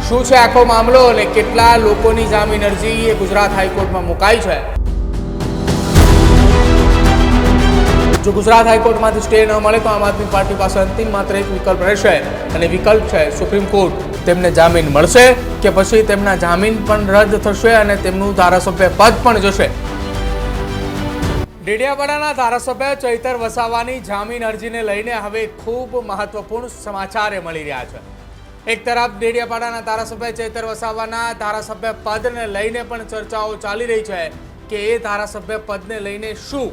શું છે આખો મામલો અને કેટલા લોકોની જામીન અરજી એ ગુજરાત હાઈકોર્ટમાં મુકાઈ છે? જો ગુજરાત હાઈકોર્ટમાંથી સ્ટે ન મળે તો આમ આદમી પાર્ટી પાસે અંતિમ માત્ર એક વિકલ્પ રહેશે અને વિકલ્પ છે સુપ્રીમ કોર્ટ. તેમને જામીન મળશે કે પછી તેમના જામીન પણ રદ થશે અને તેમનું ધારાસભ્ય પદ પણ જશે. ડેડિયાપાડાના ધારાસભ્ય ચૈતર વસાવાની જામીન અરજીને લઈને હવે ખૂબ મહત્વપૂર્ણ સમાચાર મળી રહ્યા છે. એક તરફ ડેડિયાપાડાના ધારાસભ્ય ચૈતર વસાવાના ધારાસભ્ય પદને લઈને પણ ચર્ચાઓ ચાલી રહી છે કે એ ધારાસભ્ય પદને લઈને શું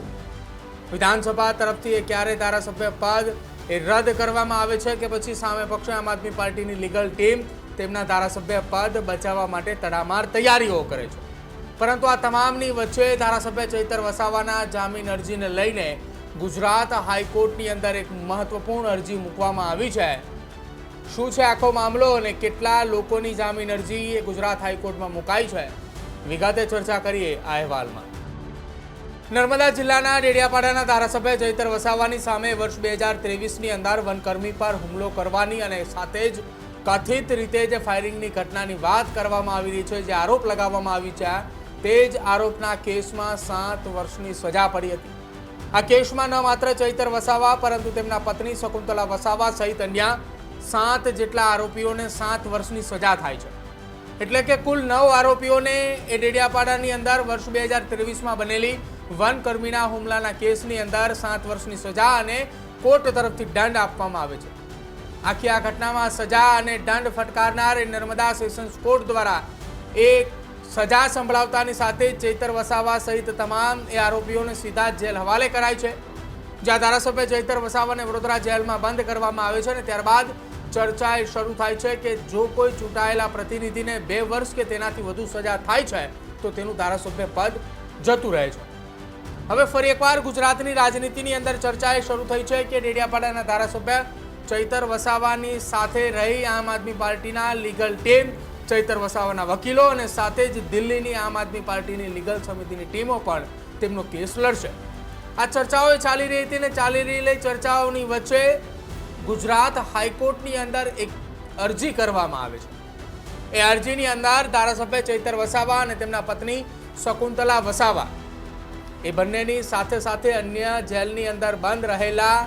વિધાનસભા તરફથી એ ક્યારે ધારાસભ્ય પદ એ રદ કરવામાં આવે છે કે પછી સામે પક્ષે આમ આદમી પાર્ટીની લીગલ ટીમ તેમના ધારાસભ્ય પદ બચાવવા માટે તડામાર તૈયારીઓ કરે છે. પરંતુ આ તમામની વચ્ચે ધારાસભ્ય ચૈતર વસાવાના જામીન અરજીને લઈને ગુજરાત હાઈકોર્ટની અંદર એક મહત્વપૂર્ણ અરજી મૂકવામાં આવી છે. શું છે આખો મામલો અને કેટલા લોકોની જામીન અરજી એ ગુજરાત હાઈકોર્ટમાં મુકાઈ છે? વિગતે ચર્ચા કરીએ આ અહેવાલમાં. નર્મદા જિલ્લાના ડેડિયાપાડાના ધારાસભ્ય ચૈતર વસાવાની સામે વર્ષ 2023ની અંદર વનકર્મી પર હુમલો કરવાની અને સાથે જ કથિત રીતે જે ફાયરિંગની ઘટનાની વાત કરવામાં આવી રહી છે, જે આરોપ લગાવવામાં આવી છે, તે જ આરોપના કેસમાં 7 વર્ષની સજા પડી હતી. આ કેસમાં ન માત્ર ચૈતર વસાવા પરંતુ તેમના પત્ની શકુંતલા વસાવા સહિત અન્ય 7 જેટલા આરોપીઓને 7 વર્ષની સજા થાય છે. એટલે કે કુલ 9 આરોપીઓને એ ડેડિયાપાડાની અંદર વર્ષ 2023માં બનેલી વનકર્મીના હુમલાના કેસની અંદર 7 વર્ષની સજા અને કોર્ટ તરફથી દંડ આપવામાં આવે છે. આખી આ ઘટનામાં સજા અને દંડ ફટકારનાર નર્મદા સેશન્સ કોર્ટ દ્વારા એક સજા સંભળાવતાની સાથે ચૈતર વસાવા સહિત તમામ એ આરોપીઓને સીધા જેલ હવાલે કરાય છે. જ્યાં ધારાસભ્ય ચૈતર વસાવાને વડોદરા જેલમાં બંધ કરવામાં આવે છે અને ત્યારબાદ ચર્ચા એ શરૂ થાય છે કે જો કોઈ ચૂંટાયેલા પ્રતિનિધિને 2 વર્ષ કે તેનાથી વધુ સજા થાય છે તો તેનું ધારાસભ્ય પદ જતું રહે છે. હવે ફરી એકવાર ગુજરાતની રાજનીતિની અંદર ચર્ચા એ શરૂ થઈ છે કે ડેડિયાપાડાના ધારાસભ્ય ચૈતર વસાવાની સાથે રહી આમ આદમી પાર્ટીના લીગલ ટીમ, ચૈતર વસાવાના વકીલો અને સાથે જ દિલ્હીની આમ આદમી પાર્ટીની લીગલ સમિતિની ટીમો પણ તેમનો કેસ લડશે. આ ચર્ચાઓ ચાલી રહી હતી અને ચાલી રહેલી ચર્ચાઓની વચ્ચે ગુજરાત હાઈકોર્ટની અંદર એક અરજી કરવામાં આવે છે. એ અરજીની અંદર ધારાસભ્ય ચૈતર વસાવા અને તેમના પત્ની શકુંતલા વસાવા એ બંનેની સાથે સાથે અન્ય જેલની અંદર બંધ રહેલા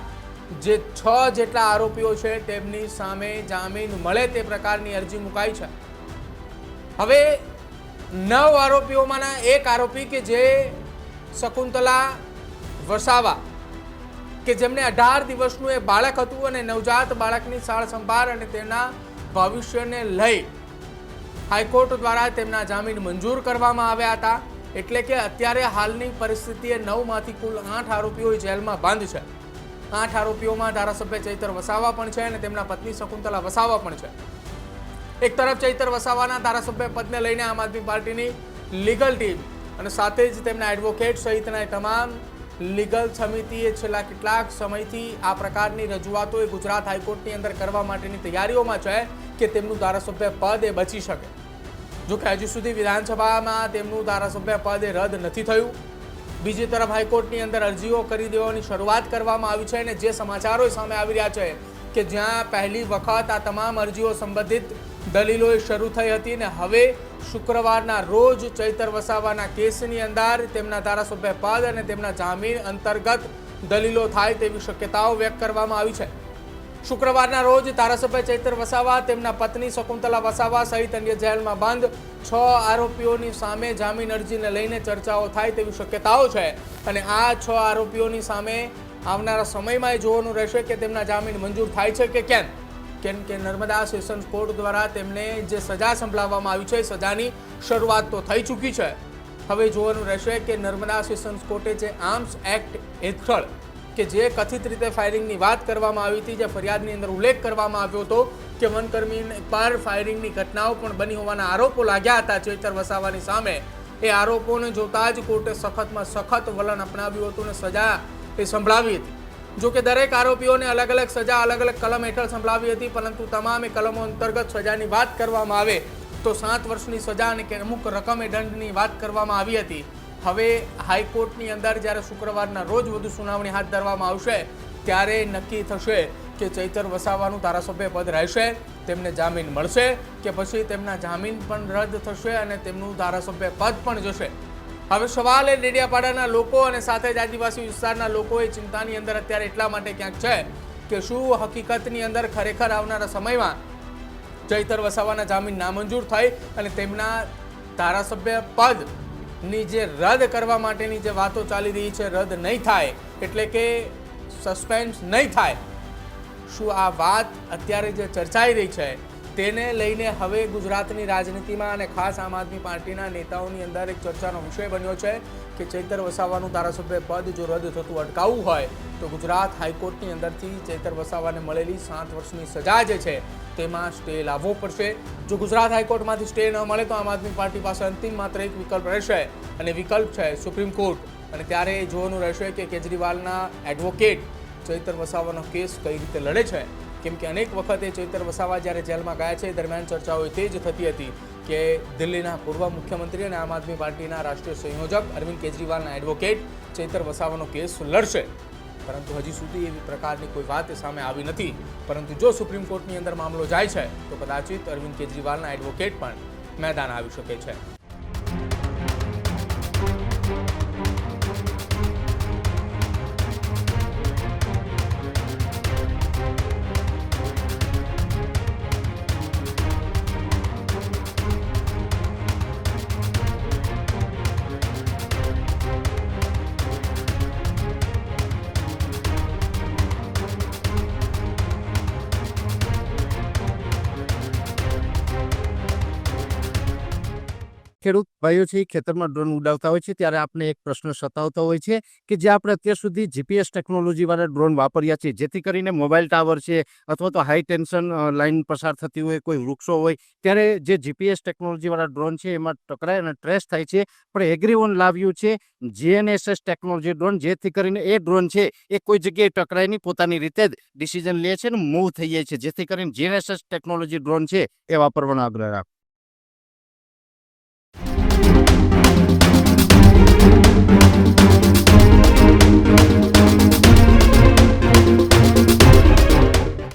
જે 6 જેટલા આરોપીઓ છે તેમની સામે જામીન મળે તે પ્રકારની અરજી મુકાઈ છે. હવે 9 આરોપીઓમાંના એક આરોપી કે જે શકુંતલા વસાવા કે જેમને 18 દિવસનું એ બાળક હતું અને નવજાત બાળકની સાળ સંભાળ અને તેના ભવિષ્યને લઈ હાઈકોર્ટ દ્વારા તેમના જામીન મંજૂર કરવામાં આવ્યા હતા. એટલે કે અત્યારે હાલની પરિસ્થિતિએ 9માંથી કુલ 8 આરોપીઓ જેલમાં બંધ છે. 8 આરોપીઓમાં ધારાસભ્ય ચૈતર વસાવા પણ છે અને તેમના પત્ની શકુંતલા વસાવા પણ છે. એક તરફ ચૈતર વસાવાના ધારાસભ્ય પદને લઈને આમ આદમી પાર્ટીની લીગલ ટીમ અને સાથે જ તેમના એડવોકેટ સહિતના તમામ લીગલ સમિતિએ છેલ્લા કેટલાક સમયથી આ પ્રકારની રજૂઆતો એ ગુજરાત હાઈકોર્ટની અંદર કરવા માટેની તૈયારીઓમાં છે કે તેમનું ધારાસભ્ય પદ એ બચી શકે. જો કે હજુ સુધી વિધાનસભામાં તેમનું ધારાસભ્ય પદ એ રદ નથી થયું. બીજી તરફ હાઈકોર્ટની અંદર અરજીઓ કરી દેવાની શરૂઆત કરવામાં આવી છે અને જે સમાચારો સામે આવી રહ્યા છે કે જ્યાં પહેલી વખત આ તમામ અરજીઓ સંબંધિત દલીલો શરૂ થઈ હતી અને હવે શુક્રવારના રોજ ચૈતર વસાવાના કેસની અંદર તેમના ધારાસભ્ય પદ અને તેમના જામીન અંતર્ગત દલીલો થાય તેવી શક્યતાઓ વ્યક્ત કરવામાં આવી છે. શુક્રવારના રોજ ધારાસભ્ય ચૈતર વસાવા, તેમના પત્ની શકુંતલા વસાવા સહિત અન્ય જેલમાં બંધ 6 આરોપીઓની સામે જામીન અરજીને લઈને ચર્ચાઓ થાય તેવી શક્યતાઓ છે અને આ 6 આરોપીઓની સામે આવનારા સમયમાં એ જોવાનું રહેશે કે તેમના જામીન મંજૂર થાય છે કે કેમ. કેમ કે નર્મદા સેશન્સ કોર્ટ દ્વારા તેમને જે સજા સંભળાવવામાં આવી છે સજાની શરૂઆત તો થઈ ચૂકી છે. હવે જોવાનું રહેશે કે નર્મદા સેશન્સ કોર્ટે જે આર્મ્સ એક્ટ હેઠળ કે જે કથિત રીતે ફાયરિંગની વાત કરવામાં આવી હતી, જે ફરિયાદની અંદર ઉલ્લેખ કરવામાં આવ્યો હતો કે વનકર્મી પર ફાયરિંગની ઘટનાઓ પણ બની હોવાના આરોપો લાગ્યા હતા ચૈતર વસાવાની સામે, એ આરોપોને જોતા જ કોર્ટે સખતમાં સખત વલણ અપનાવ્યું હતું અને સજા એ સંભળાવી હતી. જો કે દરેક આરોપીઓને અલગ અલગ સજા અલગ અલગ કલમ હેઠળ સંભળાવી હતી, પરંતુ તમામે કલમો અંતર્ગત સજાની વાત કરવામાં આવે તો 7 વર્ષની સજા અને અમુક રકમે દંડની વાત કરવામાં આવી હતી. હવે હાઈકોર્ટની અંદર જ્યારે શુક્રવારના રોજ વધુ સુનાવણી હાથ ધરવામાં આવશે ત્યારે નક્કી થશે કે ચૈતર વસાવાનું ધારાસભ્ય પદ રહેશે, તેમને જામીન મળશે કે પછી તેમના જામીન પણ રદ થશે અને તેમનું ધારાસભ્ય પદ પણ જશે. હવે સવાલ એ ડેડિયાપાડાના લોકો અને સાથે જ આદિવાસી વિસ્તારના લોકો એ ચિંતાની અંદર અત્યારે એટલા માટે ક્યાંક છે કે શું હકીકતની અંદર ખરેખર આવનારા સમયમાં ચૈતર વસાવાના જામીન નામંજૂર થઈ અને તેમના ધારાસભ્ય પદની જે રદ કરવા માટેની જે વાતો ચાલી રહી છે રદ નહીં થાય, એટલે કે સસ્પેન્સ નહીં થાય. શું આ વાત અત્યારે જે ચર્ચાઈ રહી છે તેને લઈને હવે ગુજરાતની રાજનીતિમાં અને ખાસ આમ આદમી પાર્ટીના નેતાઓની અંદર એક ચર્ચાનો વિષય બન્યો છે કે ચૈતર વસાવાનું ધારાસભ્ય પદ જો રદ થતું અટકાવવું હોય તો ગુજરાત હાઈકોર્ટની અંદરથી ચૈતર વસાવાને મળેલી 7 વર્ષની સજા જે છે તેમાં સ્ટે લાવવો પડશે. જો ગુજરાત હાઈકોર્ટમાંથી સ્ટે ન મળે તો આમ આદમી પાર્ટી પાસે અંતિમ માત્ર એક વિકલ્પ રહેશે અને વિકલ્પ છે સુપ્રીમ કોર્ટ. અને ત્યારે એ જોવાનું રહેશે કે કેજરીવાલના એડવોકેટ ચૈતર વસાવાનો કેસ કઈ રીતે લડે છે. કેમ કે અનેક વખતે ચૈતર વસાવા જ્યારે જેલમાં ગયા છે દરમિયાન ચર્ચાઓ તે જ થતી હતી કે દિલ્હીના પૂર્વ મુખ્યમંત્રી અને આમ આદમી પાર્ટીના રાષ્ટ્રીય સંયોજક અરવિંદ કેજરીવાલના એડવોકેટ ચૈતર વસાવાનો કેસ લડશે. પરંતુ હજી સુધી એવી પ્રકારની કોઈ વાત સામે આવી નથી. પરંતુ જો સુપ્રીમ કોર્ટની અંદર મામલો જાય છે તો કદાચિત અરવિંદ કેજરીવાલના એડવોકેટ પણ મેદાન આવી શકે છે. ખેડૂત ભાઈઓ છે ખેતરમાં ડ્રોન ઉડાવતા હોય છે ત્યારે આપણે એક પ્રશ્ન સતાવતો હોય છે કે જે આપણે અત્યાર સુધી જીપીએસ ટેકનોલોજીવાળા ડ્રોન વાપર્યા છે જેથી કરીને મોબાઈલ ટાવર છે અથવા તો હાઈ ટેન્શન લાઇન પસાર થતી હોય, કોઈ વૃક્ષો હોય, ત્યારે જે જીપીએસ ટેકનોલોજીવાળા ડ્રોન છે એમાં ટકરાય અને ટ્રેસ થાય છે. પણ એગ્રીવન લાવ્યું છે જીએનએસએસ ટેકનોલોજી ડ્રોન, જેથી કરીને એ ડ્રોન છે એ કોઈ જગ્યાએ ટકરાય નહીં, પોતાની રીતે જ ડિસિઝન લે છે અને મૂવ થઈ જાય છે. જેથી કરીને જીએનએસએસ ટેકનોલોજી ડ્રોન છે એ વાપરવાનો આગ્રહ રાખો.